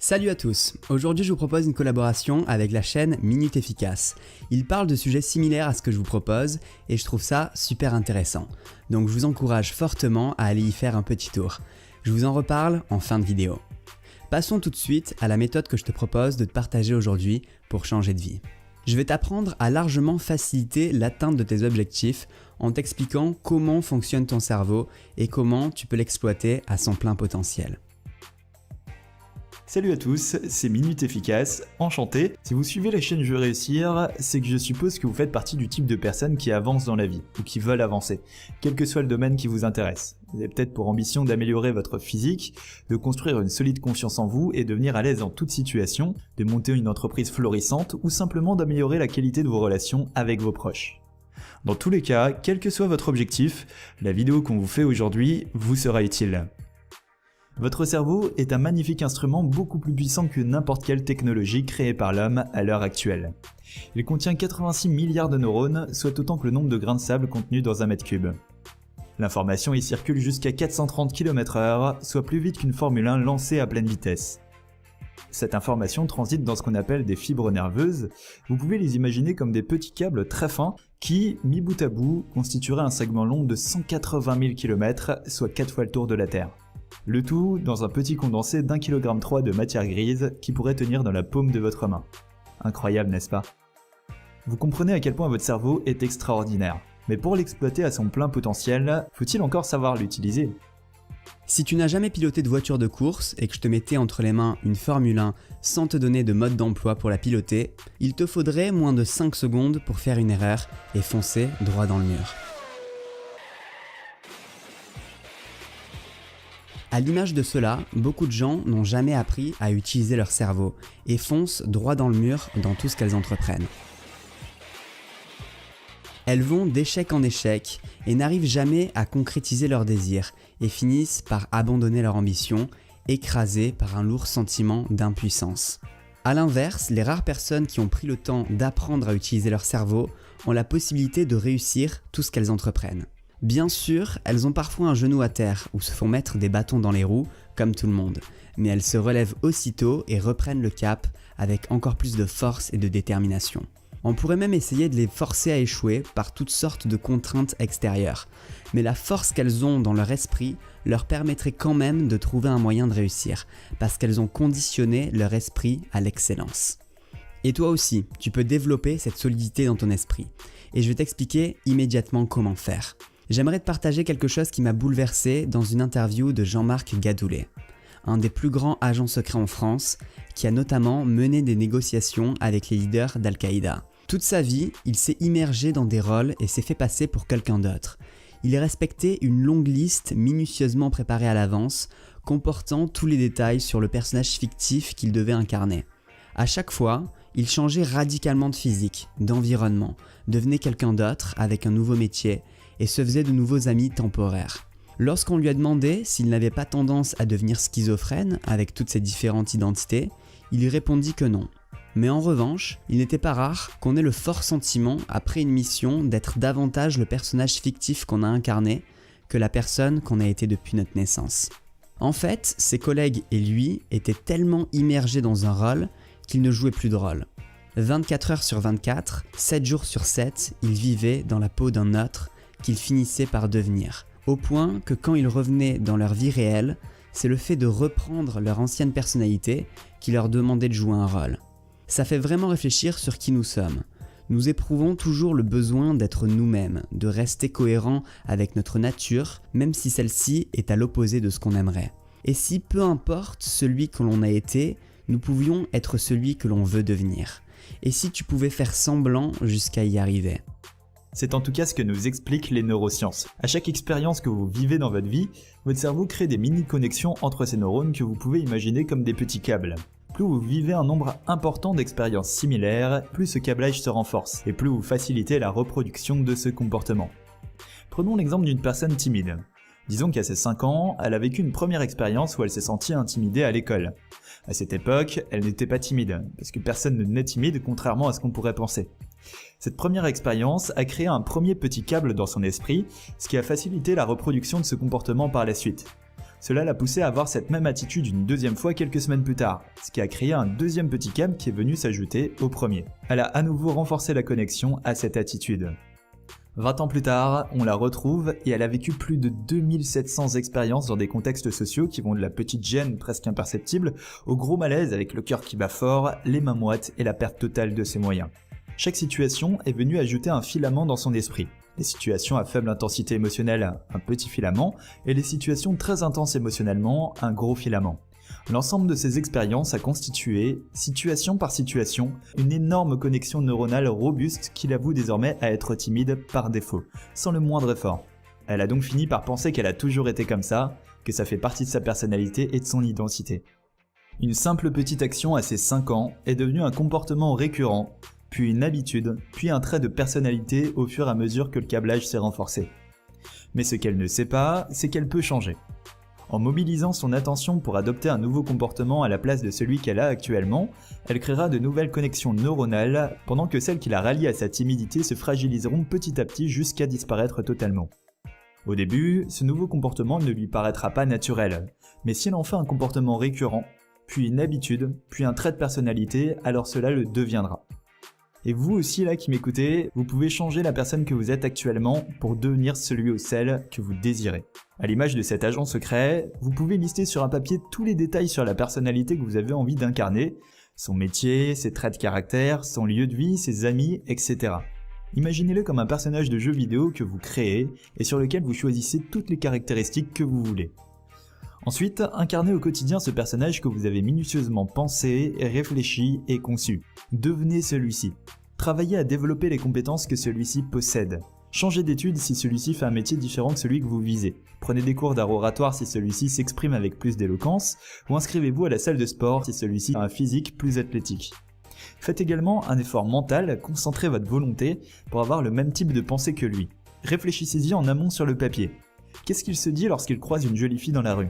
Salut à tous, aujourd'hui je vous propose une collaboration avec la chaîne Minute Efficace. Ils parlent de sujets similaires à ce que je vous propose et je trouve ça super intéressant. Donc je vous encourage fortement à aller y faire un petit tour. Je vous en reparle en fin de vidéo. Passons tout de suite à la méthode que je te propose de te partager aujourd'hui pour changer de vie. Je vais t'apprendre à largement faciliter l'atteinte de tes objectifs en t'expliquant comment fonctionne ton cerveau et comment tu peux l'exploiter à son plein potentiel. Salut à tous, c'est Minute Efficace, enchanté. Si vous suivez la chaîne Je veux réussir, c'est que je suppose que vous faites partie du type de personnes qui avancent dans la vie, ou qui veulent avancer, quel que soit le domaine qui vous intéresse. Vous avez peut-être pour ambition d'améliorer votre physique, de construire une solide confiance en vous et devenir à l'aise dans toute situation, de monter une entreprise florissante ou simplement d'améliorer la qualité de vos relations avec vos proches. Dans tous les cas, quel que soit votre objectif, la vidéo qu'on vous fait aujourd'hui vous sera utile. Votre cerveau est un magnifique instrument beaucoup plus puissant que n'importe quelle technologie créée par l'homme à l'heure actuelle. Il contient 86 milliards de neurones, soit autant que le nombre de grains de sable contenus dans un mètre cube. L'information y circule jusqu'à 430 km/h, soit plus vite qu'une Formule 1 lancée à pleine vitesse. Cette information transite dans ce qu'on appelle des fibres nerveuses. Vous pouvez les imaginer comme des petits câbles très fins qui, mis bout à bout, constitueraient un segment long de 180 000 km, soit 4 fois le tour de la Terre. Le tout dans un petit condensé d'1,3 kg de matière grise qui pourrait tenir dans la paume de votre main. Incroyable, n'est-ce pas? Vous comprenez à quel point votre cerveau est extraordinaire. Mais pour l'exploiter à son plein potentiel, faut-il encore savoir l'utiliser? Si tu n'as jamais piloté de voiture de course et que je te mettais entre les mains une Formule 1 sans te donner de mode d'emploi pour la piloter, il te faudrait moins de 5 secondes pour faire une erreur et foncer droit dans le mur. À l'image de cela, beaucoup de gens n'ont jamais appris à utiliser leur cerveau et foncent droit dans le mur dans tout ce qu'elles entreprennent. Elles vont d'échec en échec et n'arrivent jamais à concrétiser leurs désirs et finissent par abandonner leur ambition, écrasées par un lourd sentiment d'impuissance. A l'inverse, les rares personnes qui ont pris le temps d'apprendre à utiliser leur cerveau ont la possibilité de réussir tout ce qu'elles entreprennent. Bien sûr, elles ont parfois un genou à terre ou se font mettre des bâtons dans les roues, comme tout le monde, mais elles se relèvent aussitôt et reprennent le cap avec encore plus de force et de détermination. On pourrait même essayer de les forcer à échouer par toutes sortes de contraintes extérieures, mais la force qu'elles ont dans leur esprit leur permettrait quand même de trouver un moyen de réussir, parce qu'elles ont conditionné leur esprit à l'excellence. Et toi aussi, tu peux développer cette solidité dans ton esprit, et je vais t'expliquer immédiatement comment faire. J'aimerais te partager quelque chose qui m'a bouleversé dans une interview de Jean-Marc Gadoulet, un des plus grands agents secrets en France, qui a notamment mené des négociations avec les leaders d'Al-Qaïda. Toute sa vie, il s'est immergé dans des rôles et s'est fait passer pour quelqu'un d'autre. Il respectait une longue liste minutieusement préparée à l'avance, comportant tous les détails sur le personnage fictif qu'il devait incarner. À chaque fois, il changeait radicalement de physique, d'environnement, devenait quelqu'un d'autre avec un nouveau métier et se faisait de nouveaux amis temporaires. Lorsqu'on lui a demandé s'il n'avait pas tendance à devenir schizophrène avec toutes ses différentes identités, il lui répondit que non. Mais en revanche, il n'était pas rare qu'on ait le fort sentiment, après une mission, d'être davantage le personnage fictif qu'on a incarné que la personne qu'on a été depuis notre naissance. En fait, ses collègues et lui étaient tellement immergés dans un rôle qu'ils ne jouaient plus de rôle. 24 heures sur 24, 7 jours sur 7, ils vivaient dans la peau d'un autre qu'ils finissaient par devenir. Au point que quand ils revenaient dans leur vie réelle, c'est le fait de reprendre leur ancienne personnalité qui leur demandait de jouer un rôle. Ça fait vraiment réfléchir sur qui nous sommes. Nous éprouvons toujours le besoin d'être nous-mêmes, de rester cohérents avec notre nature, même si celle-ci est à l'opposé de ce qu'on aimerait. Et si peu importe celui que l'on a été, nous pouvions être celui que l'on veut devenir. Et si tu pouvais faire semblant jusqu'à y arriver. C'est en tout cas ce que nous expliquent les neurosciences. À chaque expérience que vous vivez dans votre vie, votre cerveau crée des mini-connexions entre ces neurones que vous pouvez imaginer comme des petits câbles. Plus vous vivez un nombre important d'expériences similaires, plus ce câblage se renforce, et plus vous facilitez la reproduction de ce comportement. Prenons l'exemple d'une personne timide. Disons qu'à ses 5 ans, elle a vécu une première expérience où elle s'est sentie intimidée à l'école. À cette époque, elle n'était pas timide, parce que personne ne naît timide contrairement à ce qu'on pourrait penser. Cette première expérience a créé un premier petit câble dans son esprit, ce qui a facilité la reproduction de ce comportement par la suite. Cela l'a poussé à avoir cette même attitude une deuxième fois quelques semaines plus tard, ce qui a créé un deuxième petit câble qui est venu s'ajouter au premier. Elle a à nouveau renforcé la connexion à cette attitude. 20 ans plus tard, on la retrouve et elle a vécu plus de 2700 expériences dans des contextes sociaux qui vont de la petite gêne presque imperceptible au gros malaise avec le cœur qui bat fort, les mains moites et la perte totale de ses moyens. Chaque situation est venue ajouter un filament dans son esprit. Les situations à faible intensité émotionnelle, un petit filament, et les situations très intenses émotionnellement, un gros filament. L'ensemble de ces expériences a constitué, situation par situation, une énorme connexion neuronale robuste qui l'avoue désormais à être timide par défaut, sans le moindre effort. Elle a donc fini par penser qu'elle a toujours été comme ça, que ça fait partie de sa personnalité et de son identité. Une simple petite action à ses 5 ans est devenue un comportement récurrent, puis une habitude, puis un trait de personnalité au fur et à mesure que le câblage s'est renforcé. Mais ce qu'elle ne sait pas, c'est qu'elle peut changer. En mobilisant son attention pour adopter un nouveau comportement à la place de celui qu'elle a actuellement, elle créera de nouvelles connexions neuronales, pendant que celles qui la rallient à sa timidité se fragiliseront petit à petit jusqu'à disparaître totalement. Au début, ce nouveau comportement ne lui paraîtra pas naturel, mais si elle en fait un comportement récurrent, puis une habitude, puis un trait de personnalité, alors cela le deviendra. Et vous aussi là qui m'écoutez, vous pouvez changer la personne que vous êtes actuellement pour devenir celui ou celle que vous désirez. À l'image de cet agent secret, vous pouvez lister sur un papier tous les détails sur la personnalité que vous avez envie d'incarner, son métier, ses traits de caractère, son lieu de vie, ses amis, etc. Imaginez-le comme un personnage de jeu vidéo que vous créez et sur lequel vous choisissez toutes les caractéristiques que vous voulez. Ensuite, incarnez au quotidien ce personnage que vous avez minutieusement pensé, réfléchi et conçu. Devenez celui-ci. Travaillez à développer les compétences que celui-ci possède. Changez d'études si celui-ci fait un métier différent que celui que vous visez. Prenez des cours d'art oratoire si celui-ci s'exprime avec plus d'éloquence, ou inscrivez-vous à la salle de sport si celui-ci a un physique plus athlétique. Faites également un effort mental, concentrez votre volonté pour avoir le même type de pensée que lui. Réfléchissez-y en amont sur le papier. Qu'est-ce qu'il se dit lorsqu'il croise une jolie fille dans la rue ?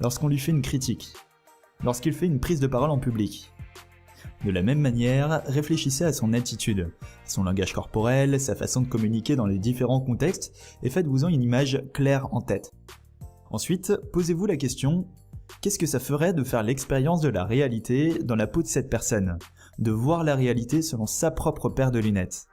Lorsqu'on lui fait une critique, lorsqu'il fait une prise de parole en public. De la même manière, réfléchissez à son attitude, son langage corporel, sa façon de communiquer dans les différents contextes et faites-vous-en une image claire en tête. Ensuite, posez-vous la question, qu'est-ce que ça ferait de faire l'expérience de la réalité dans la peau de cette personne, de voir la réalité selon sa propre paire de lunettes.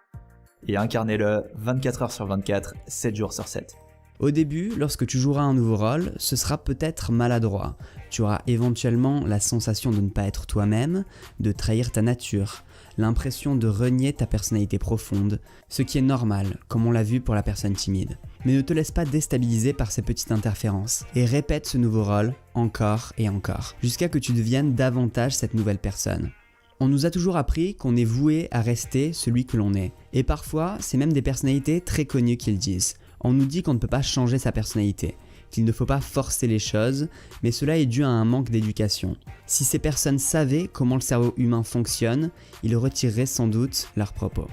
Et incarnez-le 24 heures sur 24, 7 jours sur 7. Au début, lorsque tu joueras un nouveau rôle, ce sera peut-être maladroit. Tu auras éventuellement la sensation de ne pas être toi-même, de trahir ta nature, l'impression de renier ta personnalité profonde, ce qui est normal, comme on l'a vu pour la personne timide. Mais ne te laisse pas déstabiliser par ces petites interférences, et répète ce nouveau rôle encore et encore, jusqu'à que tu deviennes davantage cette nouvelle personne. On nous a toujours appris qu'on est voué à rester celui que l'on est, et parfois c'est même des personnalités très connues qui le disent. On nous dit qu'on ne peut pas changer sa personnalité, qu'il ne faut pas forcer les choses, mais cela est dû à un manque d'éducation. Si ces personnes savaient comment le cerveau humain fonctionne, ils retireraient sans doute leurs propos.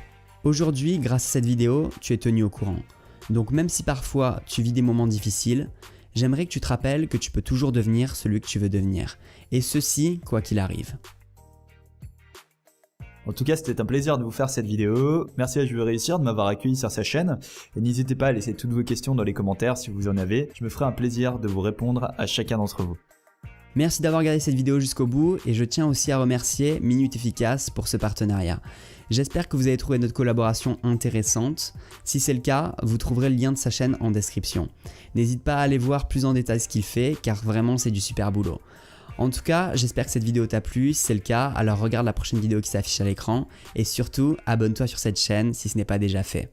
Aujourd'hui, grâce à cette vidéo, tu es tenu au courant. Donc même si parfois tu vis des moments difficiles, j'aimerais que tu te rappelles que tu peux toujours devenir celui que tu veux devenir, et ceci quoi qu'il arrive. En tout cas, c'était un plaisir de vous faire cette vidéo. Merci à Je veux réussir de m'avoir accueilli sur sa chaîne. Et n'hésitez pas à laisser toutes vos questions dans les commentaires si vous en avez. Je me ferai un plaisir de vous répondre à chacun d'entre vous. Merci d'avoir regardé cette vidéo jusqu'au bout et je tiens aussi à remercier Minute Efficace pour ce partenariat. J'espère que vous avez trouvé notre collaboration intéressante. Si c'est le cas, vous trouverez le lien de sa chaîne en description. N'hésite pas à aller voir plus en détail ce qu'il fait car vraiment c'est du super boulot. En tout cas, j'espère que cette vidéo t'a plu. Si c'est le cas, alors regarde la prochaine vidéo qui s'affiche à l'écran et surtout, abonne-toi sur cette chaîne si ce n'est pas déjà fait.